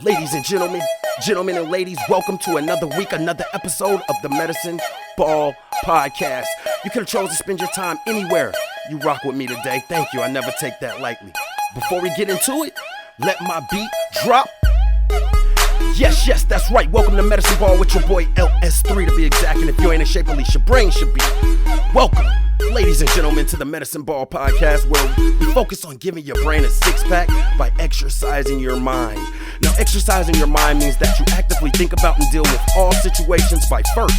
Ladies and gentlemen and ladies, welcome to another week, another episode of the Medicine Ball Podcast. You could have chosen to spend your time anywhere. You rock with me today. Thank you. I never take that lightly. Before we get into it, let my beat drop. Yes, that's right. Welcome to Medicine Ball with your boy S3 to be exact. And if you ain't in shape, at least your brain should be. Welcome, ladies and gentlemen, to the Medicine Ball Podcast, where we focus on giving your brain a six-pack by exercising your mind. Now, exercising your mind means that you actively think about and deal with all situations by first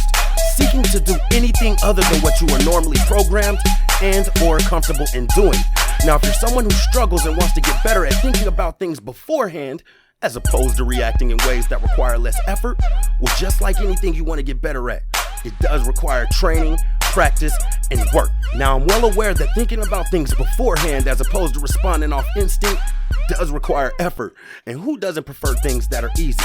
seeking to do anything other than what you are normally programmed and or comfortable in doing. Now, if you're someone who struggles and wants to get better at thinking about things beforehand, as opposed to reacting in ways that require less effort, well, just like anything you want to get better at, it does require training, practice, and work. Now, I'm well aware that thinking about things beforehand as opposed to responding off instinct does require effort. And who doesn't prefer things that are easy?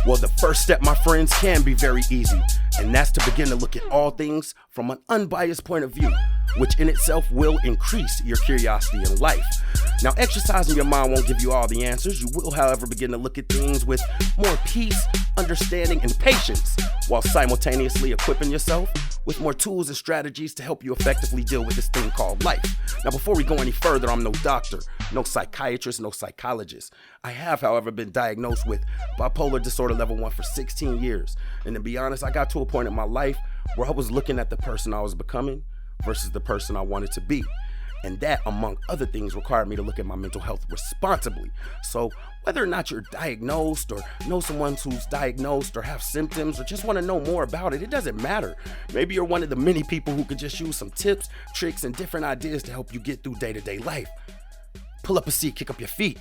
Well, the first step, my friends, can be very easy, and that's to begin to look at all things from an unbiased point of view, which in itself will increase your curiosity in life. Now, exercising your mind won't give you all the answers. You will, however, begin to look at things with more peace, understanding, and patience, while simultaneously equipping yourself with more tools and strategies to help you effectively deal with this thing called life. Now, before we go any further, I'm no doctor, no psychiatrist, no psychologist. I have, however, been diagnosed with bipolar disorder level 1 for 16 years. And to be honest, I got to a point in my life where I was looking at the person I was becoming versus the person I wanted to be. And that, among other things, required me to look at my mental health responsibly. So whether or not you're diagnosed or know someone who's diagnosed or have symptoms or just want to know more about it, it doesn't matter. Maybe you're one of the many people who could just use some tips, tricks, and different ideas to help you get through day-to-day life. Pull up a seat, kick up your feet.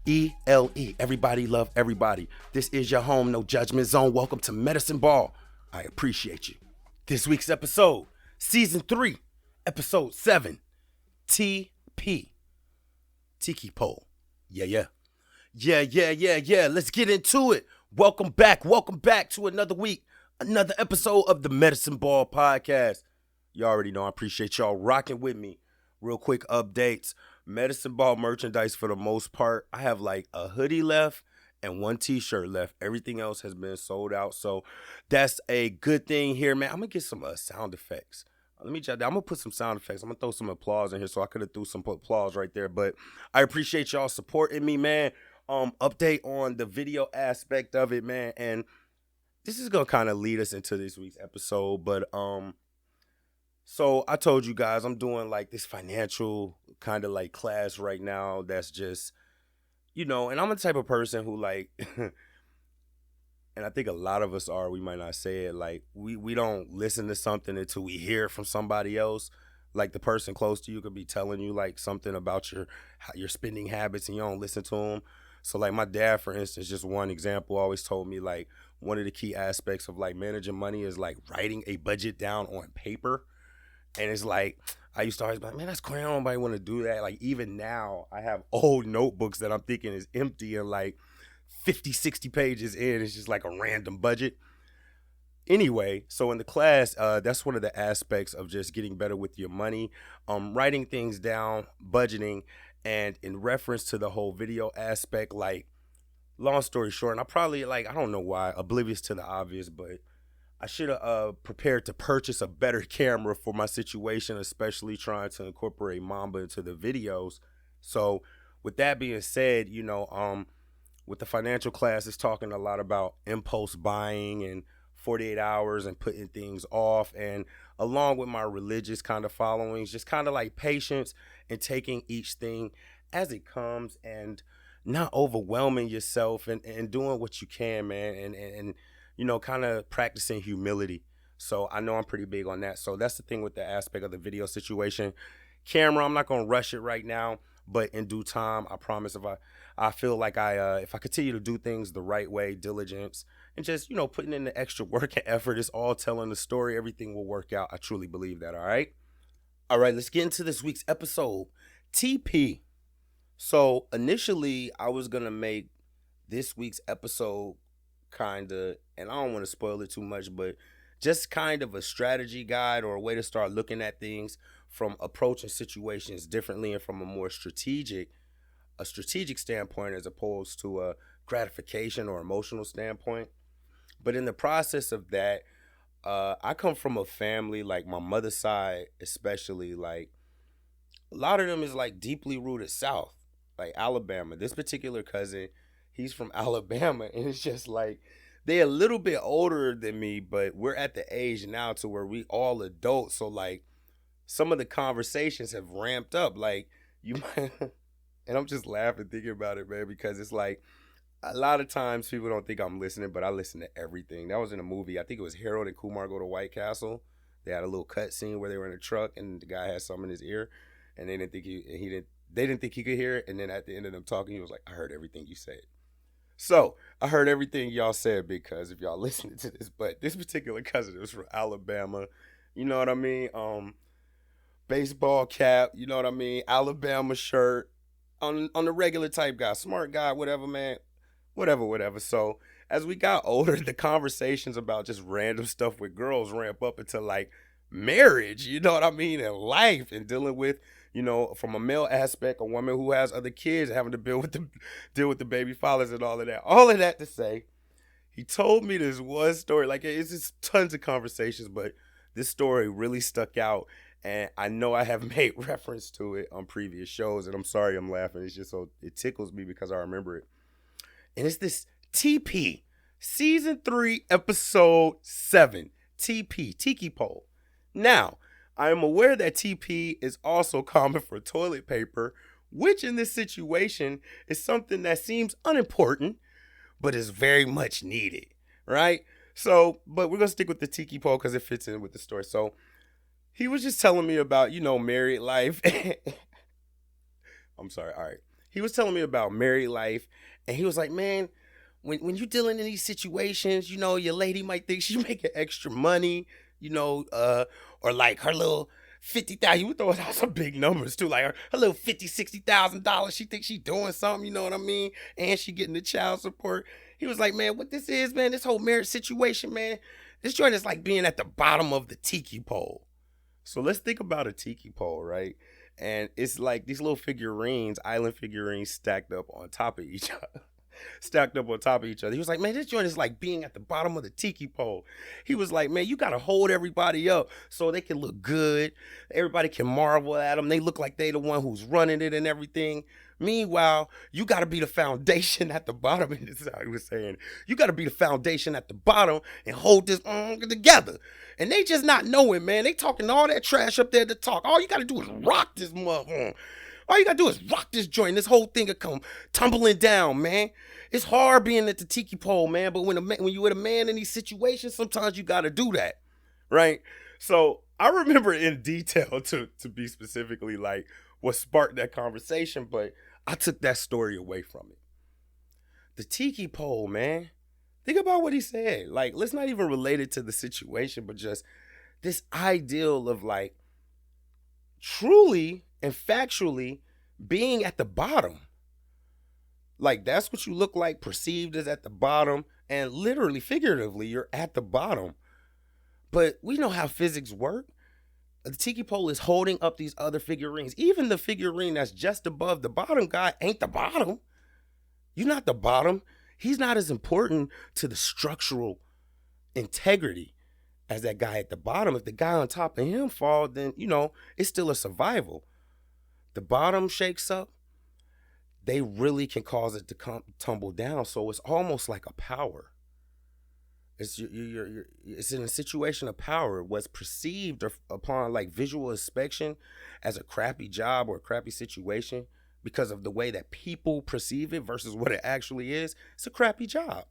ELE, everybody love everybody. This is your home, no judgment zone. Welcome to Medicine Ball. I appreciate you. This week's episode, Season 3, Episode 7. TP. Tiki Pole. Yeah. Let's get into it. Welcome back to another week, another episode of the Medicine Ball Podcast. You already know I appreciate y'all rocking with me. Real quick updates. Medicine Ball merchandise for the most part. I have like a hoodie left and one t-shirt left. Everything else has been sold out. So that's a good thing here, man. I'm going to get some sound effects. Let me jot down. I'm going to put some sound effects. I'm going to throw some applause in here, so I could have threw some applause right there. But I appreciate y'all supporting me, man. Update on the video aspect of it, man. And this is going to kind of lead us into this week's episode. But so I told you guys I'm doing like this financial kind of like class right now that's just, and I'm the type of person who like... And I think a lot of us are, we might not say it, like we don't listen to something until we hear it from somebody else. Like the person close to you could be telling you like something about your spending habits and you don't listen to them. So like my dad, for instance, just one example, always told me like one of the key aspects of like managing money is like writing a budget down on paper. And it's like, I used to always be like, man, that's corny. I don't nobody want to do that. Like even now I have old notebooks that I'm thinking is empty and like 50, 60 pages in, it's just like a random budget. Anyway, so in the class, that's one of the aspects of just getting better with your money, writing things down, budgeting, and in reference to the whole video aspect, like, long story short, and I probably, like, I don't know why, oblivious to the obvious, but I should have prepared to purchase a better camera for my situation, especially trying to incorporate Mamba into the videos. So with that being said, with the financial class, it's talking a lot about impulse buying and 48 hours and putting things off. And along with my religious kind of followings, just kind of like patience and taking each thing as it comes and not overwhelming yourself and doing what you can, man. And kind of practicing humility. So I know I'm pretty big on that. So that's the thing with the aspect of the video situation. Camera, I'm not going to rush it right now. But in due time, I promise if I feel like if I continue to do things the right way, diligence, and just, putting in the extra work and effort, it's all telling the story, everything will work out. I truly believe that, all right? All right, let's get into this week's episode, TP. So initially, I was going to make this week's episode kind of, and I don't want to spoil it too much, but just kind of a strategy guide or a way to start looking at things from approaching situations differently and from a more strategic standpoint as opposed to a gratification or emotional standpoint. But in the process of that, I come from a family, like my mother's side, especially, like a lot of them is like deeply rooted South, like Alabama. This particular cousin, he's from Alabama, and it's just like they're a little bit older than me, but we're at the age now to where we all adults. So like some of the conversations have ramped up. Like you might, and I'm just laughing thinking about it, man, because it's like a lot of times people don't think I'm listening, but I listen to everything. That was in a movie. I think it was Harold and Kumar Go to White Castle. They had a little cut scene where they were in a truck and the guy had something in his ear, and they didn't think he didn't. They didn't think he could hear it. And then at the end of them talking, he was like, "I heard everything you said." So I heard everything y'all said because if y'all listening to this, but this particular cousin was from Alabama. You know what I mean? Baseball cap. You know what I mean? Alabama shirt. On the regular type guy, smart guy, whatever, man. Whatever. So as we got older, the conversations about just random stuff with girls ramp up into like marriage, you know what I mean, and life and dealing with, from a male aspect, a woman who has other kids, having to deal with the baby fathers and all of that. All of that to say, he told me this one story. Like it's just tons of conversations, but this story really stuck out. And I know I have made reference to it on previous shows, and I'm sorry I'm laughing. It's just so it tickles me because I remember it. And it's this TP, Season 3, Episode 7, TP, Tiki Pole. Now, I am aware that TP is also common for toilet paper, which in this situation is something that seems unimportant, but is very much needed, right? So, but we're going to stick with the Tiki Pole because it fits in with the story. So, he was just telling me about, married life. I'm sorry, all right. He was telling me about married life, and he was like, man, when you're dealing in these situations, your lady might think she's making extra money, or like her little 50,000. You would throw out some big numbers too, like her little $50,000, $60,000. She thinks she doing something, you know what I mean? And she getting the child support. He was like, man, what this is, man, this whole marriage situation, man, this joint is like being at the bottom of the Tiki Pole. So let's think about a Tiki Pole, right? And it's like these little figurines, island figurines stacked up on top of each other. He was like, man, this joint is like being at the bottom of the Tiki Pole. He was like, man, you got to hold everybody up so they can look good. Everybody can marvel at them. They look like they the one who's running it and everything. Meanwhile, you got to be the foundation at the bottom. And this is how he was saying, you got to be the foundation at the bottom and hold this together. And they just not knowing, man. They talking all that trash up there to talk. All you got to do is rock this motherfucker. All you got to do is rock this joint. This whole thing will come tumbling down, man. It's hard being at the Tiki Pole, man. But when you're with a man in these situations, sometimes you got to do that, right? So I remember in detail to be specifically like what sparked that conversation, but I took that story away from it. The Tiki Pole, man. Think about what he said. Like, let's not even relate it to the situation, but just this ideal of like truly and factually being at the bottom. Like, that's what you look like, perceived as at the bottom, and literally, figuratively, you're at the bottom. But we know how physics work. The Tiki Pole is holding up these other figurines. Even the figurine that's just above the bottom guy ain't the bottom. You're not the bottom. He's not as important to the structural integrity as that guy at the bottom. If the guy on top of him falls, then, it's still a survival. The bottom shakes up, they really can cause it to tumble down. So it's almost like a power. It's in a situation of power. What's perceived upon like visual inspection as a crappy job or a crappy situation because of the way that people perceive it versus what it actually is, it's a crappy job.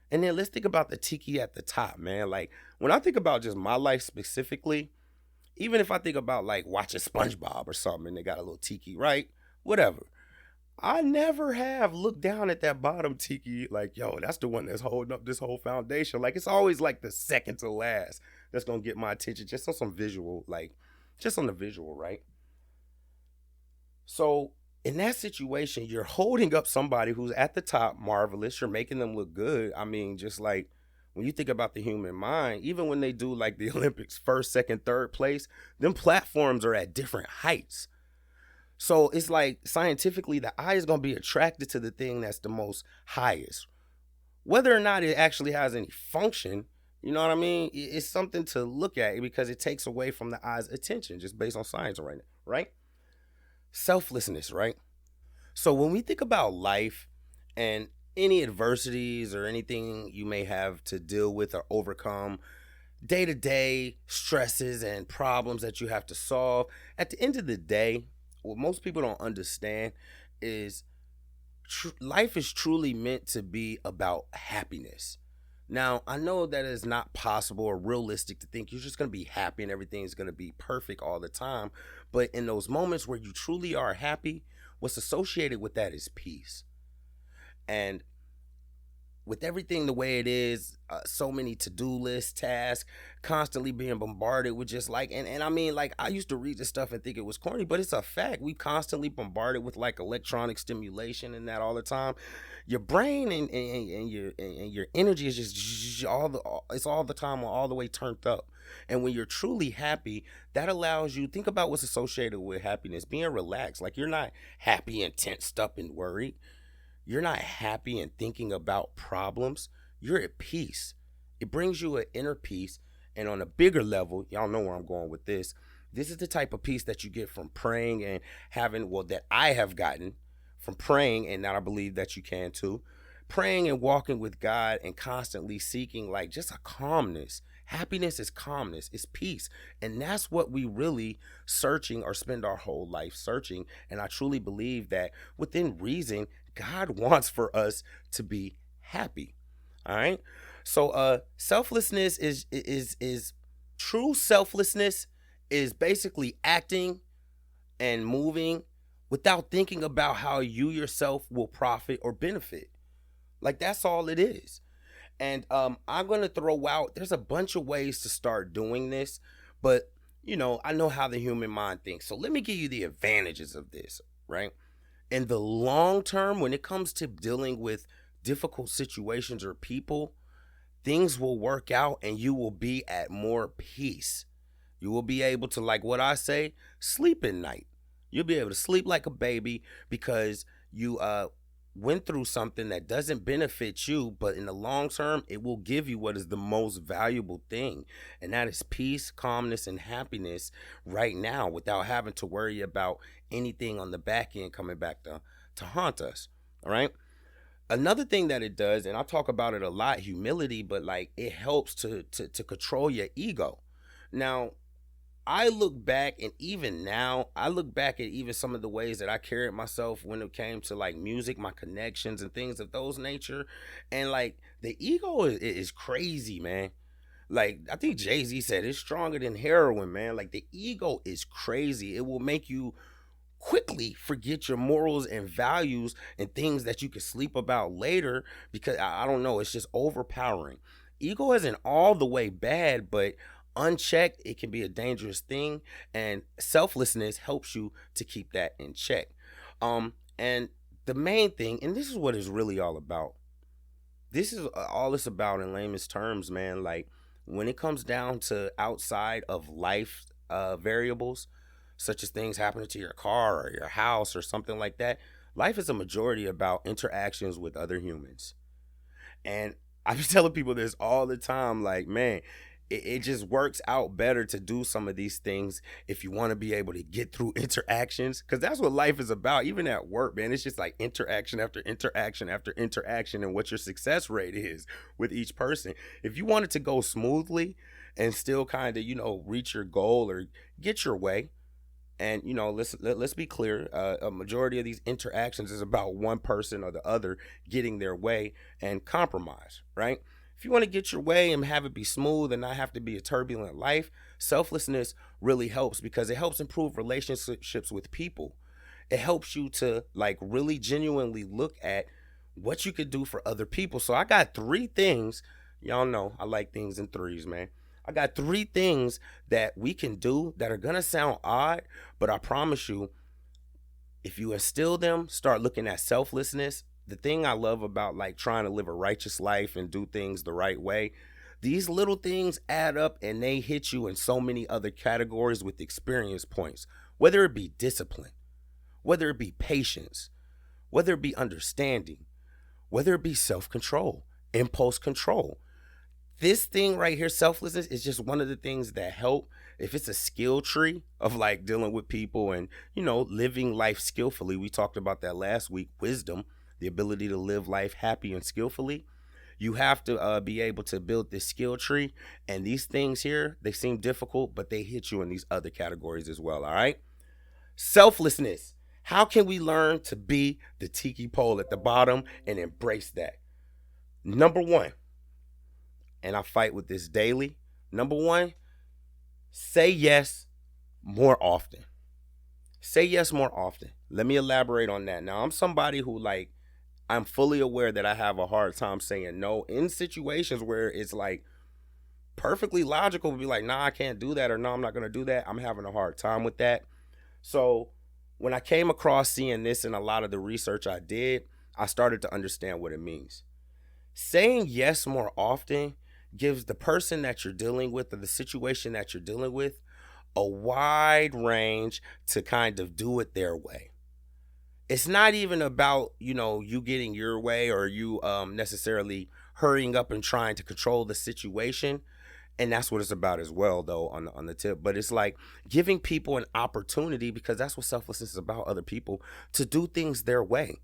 And then let's think about the tiki at the top, man. Like when I think about just my life specifically, even if I think about like watching SpongeBob or something and they got a little tiki, right? Whatever. I never have looked down at that bottom tiki like, yo, that's the one that's holding up this whole foundation. Like, it's always like the second to last that's going to get my attention just on some visual, like, just on the visual, right? So, in that situation, you're holding up somebody who's at the top, marvelous. You're making them look good. I mean, just like, when you think about the human mind, even when they do, like, the Olympics, first, second, third place, them platforms are at different heights. So it's like scientifically, the eye is going to be attracted to the thing that's the most highest. Whether or not it actually has any function, you know what I mean? It's something to look at because it takes away from the eye's attention just based on science right now, right? Selflessness, right? So when we think about life and any adversities or anything you may have to deal with or overcome, day to day stresses and problems that you have to solve, at the end of the day, what most people don't understand is life is truly meant to be about happiness. Now, I know that it's not possible or realistic to think you're just going to be happy and everything's going to be perfect all the time. But in those moments where you truly are happy, what's associated with that is peace. And with everything the way it is, so many to-do lists, tasks, constantly being bombarded with just like, and I mean, like, I used to read this stuff and think it was corny, but it's a fact. We constantly bombarded with like electronic stimulation and that all the time. Your brain and your energy is just it's all the time, all the way turned up. And when you're truly happy, that allows you, think about what's associated with happiness, being relaxed. Like, you're not happy and tensed up and worried. You're not happy and thinking about problems. You're at peace. It brings you an inner peace. And on a bigger level, y'all know where I'm going with this. This is the type of peace that you get from praying and having, well, that I have gotten from praying, and that I believe that you can too. Praying and walking with God and constantly seeking like just a calmness. Happiness is calmness, it's peace. And that's what we really searching or spend our whole life searching. And I truly believe that within reason, God wants for us to be happy. All right. So selflessness is true selflessness is basically acting and moving without thinking about how you yourself will profit or benefit. Like, that's all it is. And I'm going to throw out, there's a bunch of ways to start doing this, but I know how the human mind thinks. So let me give you the advantages of this, right? In the long term, when it comes to dealing with difficult situations or people, things will work out and you will be at more peace. You will be able to, like what I say, sleep at night. You'll be able to sleep like a baby because you went through something that doesn't benefit you, but in the long term, it will give you what is the most valuable thing. And that is peace, calmness, and happiness right now without having to worry about anything on the back end coming back to haunt us. All right. Another thing that it does, and I talk about it a lot, humility, but like it helps to control your ego. Now, I look back, and even now, I look back at even some of the ways that I carried myself when it came to like music, my connections, and things of those nature. And like the ego is crazy, man. Like, I think Jay-Z said it's stronger than heroin, man. Like, the ego is crazy. It will make you quickly forget your morals and values and things that you can sleep about later because I don't know, it's just overpowering. Ego isn't all the way bad, but unchecked, it can be a dangerous thing, and selflessness helps you to keep that in check. And the main thing, and this is what it's really all about. This is all it's about in layman's terms, man. Like, when it comes down to outside of life variables, such as things happening to your car or your house or something like that, life is a majority about interactions with other humans. And I be telling people this all the time, like, man, it just works out better to do some of these things if you want to be able to get through interactions, because that's what life is about. Even at work, man, it's just like interaction after interaction after interaction, and what your success rate is with each person. If you want it to go smoothly and still kind of reach your goal or get your way, and let's be clear, a majority of these interactions is about one person or the other getting their way and compromise, right? If you want to get your way and have it be smooth and not have to be a turbulent life, selflessness really helps because it helps improve relationships with people. It helps you to like really genuinely look at what you could do for other people. So I got 3 things. Y'all know I like things in threes, man. I got 3 things that we can do that are going to sound odd, but I promise you, if you instill them, start looking at selflessness. The thing I love about like trying to live a righteous life and do things the right way, these little things add up and they hit you in so many other categories with experience points, whether it be discipline, whether it be patience, whether it be understanding, whether it be self-control, impulse control. This thing right here, selflessness, is just one of the things that help. If it's a skill tree of like dealing with people and, living life skillfully, we talked about that last week, wisdom, the ability to live life happy and skillfully. You have to be able to build this skill tree. And these things here, they seem difficult, but they hit you in these other categories as well. All right. Selflessness. How can we learn to be the Tiki Pole at the bottom and embrace that? Number one, and I fight with this daily. Number one, say yes more often. Say yes more often. Let me elaborate on that. Now, I'm somebody who I'm fully aware that I have a hard time saying no in situations where it's like perfectly logical to be like, nah, I can't do that, or no, I'm not going to do that. I'm having a hard time with that. So when I came across seeing this in a lot of the research I did, I started to understand what it means. Saying yes more often gives the person that you're dealing with or the situation that you're dealing with a wide range to kind of do it their way. It's not even about, you getting your way or you necessarily hurrying up and trying to control the situation. And that's what it's about as well, though, on the tip. But it's like giving people an opportunity, because that's what selflessness is about, other people, to do things their way.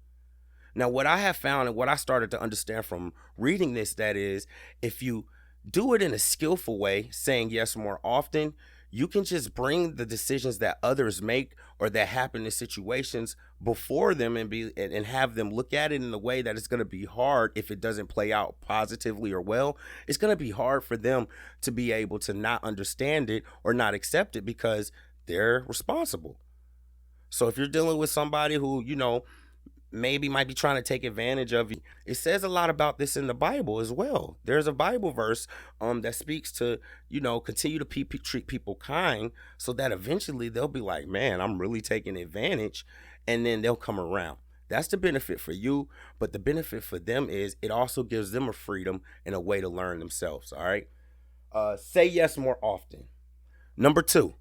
Now, what I have found and what I started to understand from reading this, that is, if you do it in a skillful way, saying yes more often, you can just bring the decisions that others make or that happen in situations before them and have them look at it in a way that it's going to be hard if it doesn't play out positively or well. It's going to be hard for them to be able to not understand it or not accept it because they're responsible. So if you're dealing with somebody who, maybe might be trying to take advantage of you, it says a lot about this in the Bible as well. There's a Bible verse that speaks to, continue to treat people kind, so that eventually they'll be like, man, I'm really taking advantage, and then they'll come around. That's the benefit for you, but the benefit for them is it also gives them a freedom and a way to learn themselves. All right. Say yes more often. Number two,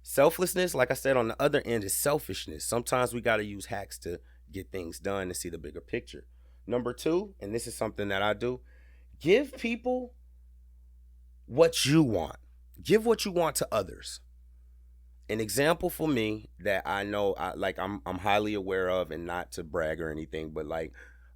selflessness, like I said, on the other end is selfishness. Sometimes we got to use hacks to get things done and see the bigger picture. Number two, and this is something that I do, give people what you want. Give what you want to others. An example for me that I know I'm highly aware of, and not to brag or anything, but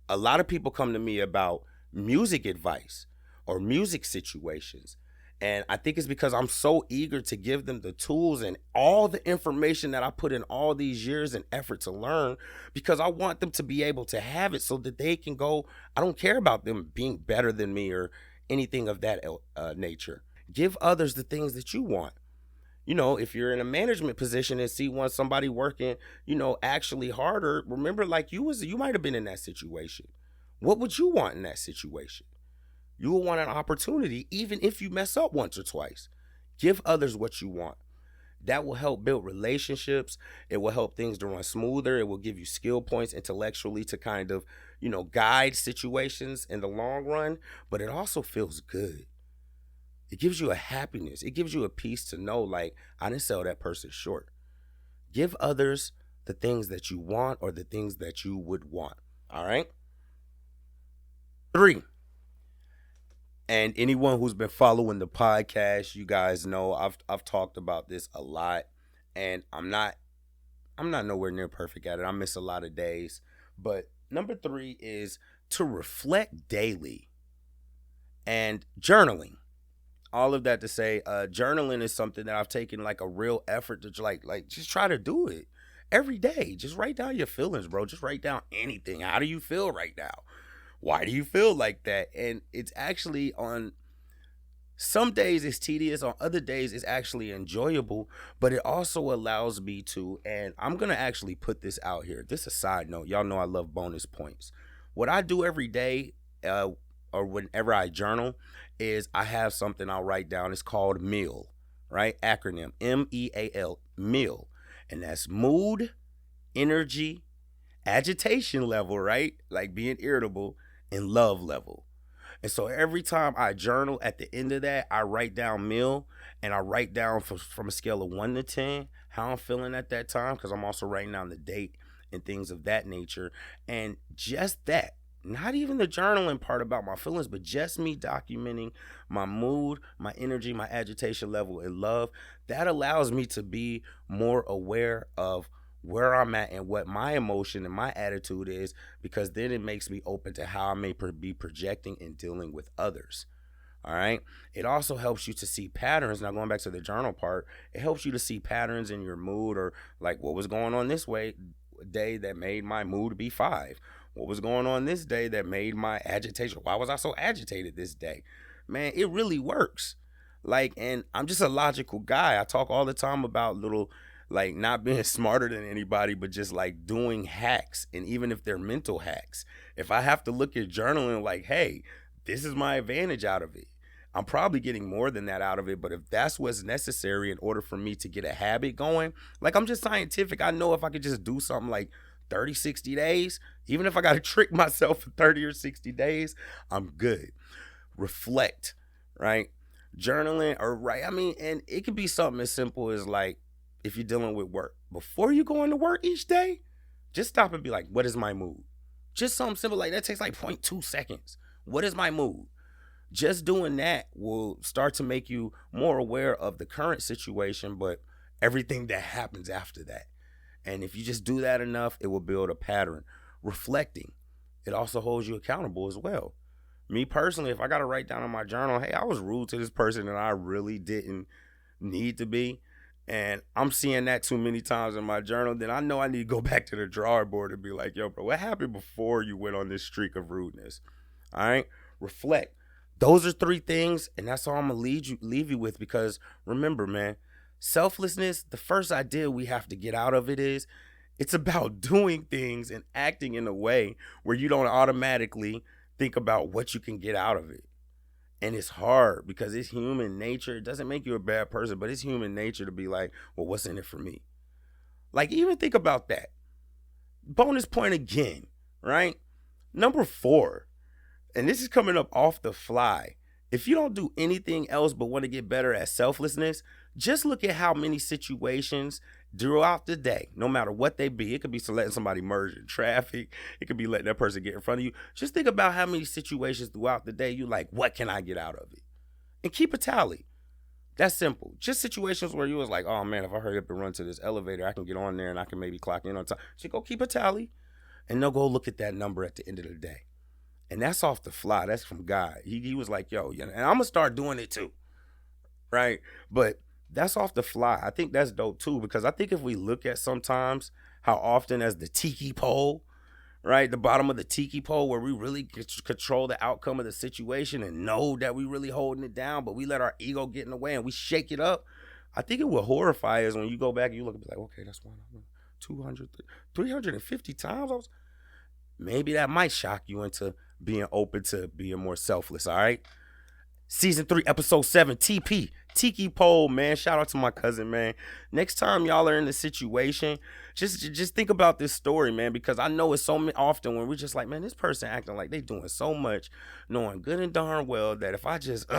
a lot of people come to me about music advice or music situations. And I think it's because I'm so eager to give them the tools and all the information that I put in all these years and effort to learn, because I want them to be able to have it so that they can go. I don't care about them being better than me or anything of that nature. Give others the things that you want. If you're in a management position and see somebody working, actually harder, remember, you might have been in that situation. What would you want in that situation? You will want an opportunity, even if you mess up once or twice. Give others what you want. That will help build relationships. It will help things to run smoother. It will give you skill points intellectually to kind of, guide situations in the long run. But it also feels good. It gives you a happiness. It gives you a peace to know, I didn't sell that person short. Give others the things that you want or the things that you would want. All right? 3. And anyone who's been following the podcast, you guys know I've talked about this a lot, and I'm not nowhere near perfect at it. I miss a lot of days. But number 3 is to reflect daily and journaling. All of that to say, journaling is something that I've taken a real effort to just try to do it every day. Just write down your feelings, bro. Just write down anything. How do you feel right now? Why do you feel like that? And it's actually, on some days it's tedious, on other days it's actually enjoyable, but it also allows me to, and I'm going to actually put this out here. This is a side note. Y'all know I love bonus points. What I do every day, or whenever I journal, is I have something I'll write down. It's called MEAL, right? Acronym, MEAL, MEAL. And that's mood, energy, agitation level, right? Like being irritable, and love level. And so every time I journal, at the end of that, I write down meal, and I write down from a scale of 1 to 10 how I'm feeling at that time, because I'm also writing down the date and things of that nature. And just that, not even the journaling part about my feelings, but just me documenting my mood, my energy, my agitation level, and love, that allows me to be more aware of where I'm at and what my emotion and my attitude is, because then it makes me open to how I may be projecting and dealing with others. All right. It also helps you to see patterns. Now, going back to the journal part, it helps you to see patterns in your mood, or like what was going on this day that made my mood be 5. What was going on this day that made my agitation? Why was I so agitated this day? Man, it really works. Like, and I'm just a logical guy. I talk all the time about little, like, not being smarter than anybody, but just like doing hacks. And even if they're mental hacks, if I have to look at journaling like, hey, this is my advantage out of it, I'm probably getting more than that out of it. But if that's what's necessary in order for me to get a habit going, like, I'm just scientific. I know if I could just do something like 30, 60 days, even if I got to trick myself for 30 or 60 days, I'm good. Reflect, right? Journaling, or right. I mean, and it could be something as simple as, like, if you're dealing with work, before you go into work each day, just stop and be like, what is my mood? Just something simple like that takes like 0.2 seconds. What is my mood? Just doing that will start to make you more aware of the current situation, but everything that happens after that. And if you just do that enough, it will build a pattern. Reflecting, it also holds you accountable as well. Me personally, if I got to write down in my journal, hey, I was rude to this person and I really didn't need to be, and I'm seeing that too many times in my journal, then I know I need to go back to the drawing board and be like, yo, bro, what happened before you went on this streak of rudeness? All right, reflect. Those are 3 things, and that's all I'm gonna leave you with, because remember, man, selflessness, the first idea we have to get out of it is, it's about doing things and acting in a way where you don't automatically think about what you can get out of it. And it's hard because it's human nature. It doesn't make you a bad person, but it's human nature to be like, well, what's in it for me? Like, even think about that. Bonus point again, right? Number 4, and this is coming up off the fly. If you don't do anything else but want to get better at selflessness, just look at how many situations throughout the day, no matter what they be. It could be letting somebody merge in traffic. It could be letting that person get in front of you. Just think about how many situations throughout the day you like, what can I get out of it? And keep a tally. That's simple. Just situations where you was like, oh man, if I hurry up and run to this elevator, I can get on there and I can maybe clock in on time. So go keep a tally, and they'll go look at that number at the end of the day. And that's off the fly. That's from God. He was like, yo, and I'm going to start doing it too. Right? But that's off the fly. I think that's dope too, because I think if we look at sometimes how often as the Tiki Pole, right, the bottom of the Tiki Pole, where we really control the outcome of the situation and know that we really holding it down, but we let our ego get in the way and we shake it up, I think it will horrify us when you go back and you look and be like, okay, that's 100, 200, 350 times. Maybe that might shock you into being open to being more selfless, all right? Season 3, episode 7, Tiki Pole, man. Shout out to my cousin, man. Next time y'all are in this situation, just think about this story, man, because I know it's so often when we're just like, man, this person acting like they doing so much, knowing good and darn well that if I just,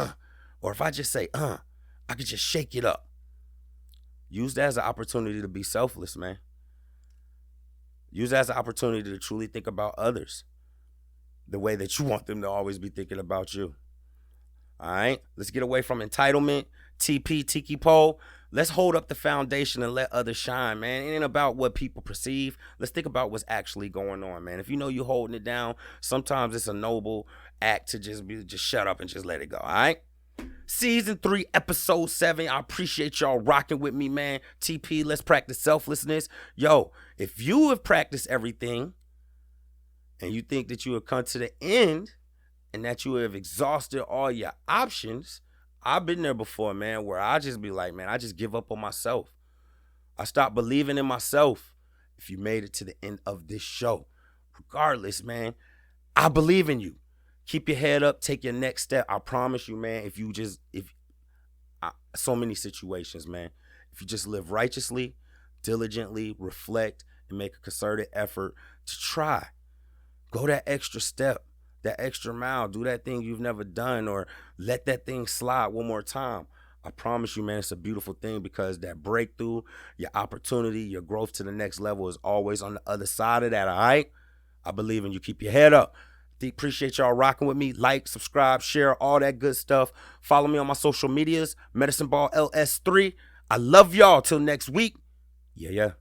or if I just say, I could just shake it up. Use that as an opportunity to be selfless, man. Use that as an opportunity to truly think about others the way that you want them to always be thinking about you. All right, let's get away from entitlement. Tiki Pole. Let's hold up the foundation and let others shine, man. It ain't about what people perceive. Let's think about what's actually going on, man. If you know you're holding it down, sometimes it's a noble act to just shut up and just let it go, all right? Season 3, episode 7. I appreciate y'all rocking with me, man. TP, let's practice selflessness. Yo, if you have practiced everything and you think that you have come to the end and that you have exhausted all your options, I've been there before, man, where I just be like, man, I just give up on myself. I stopped believing in myself. If you made it to the end of this show, regardless, man, I believe in you. Keep your head up, take your next step. I promise you, man, so many situations, man. If you just live righteously, diligently, reflect, and make a concerted effort to try, go that extra step, that extra mile, do that thing you've never done, or let that thing slide one more time. I promise you, man, it's a beautiful thing, because that breakthrough, your opportunity, your growth to the next level is always on the other side of that, all right? I believe in you. Keep your head up. Appreciate y'all rocking with me. Like, subscribe, share, all that good stuff. Follow me on my social medias, Medicine Ball LS3. I love y'all. Till next week. Yeah.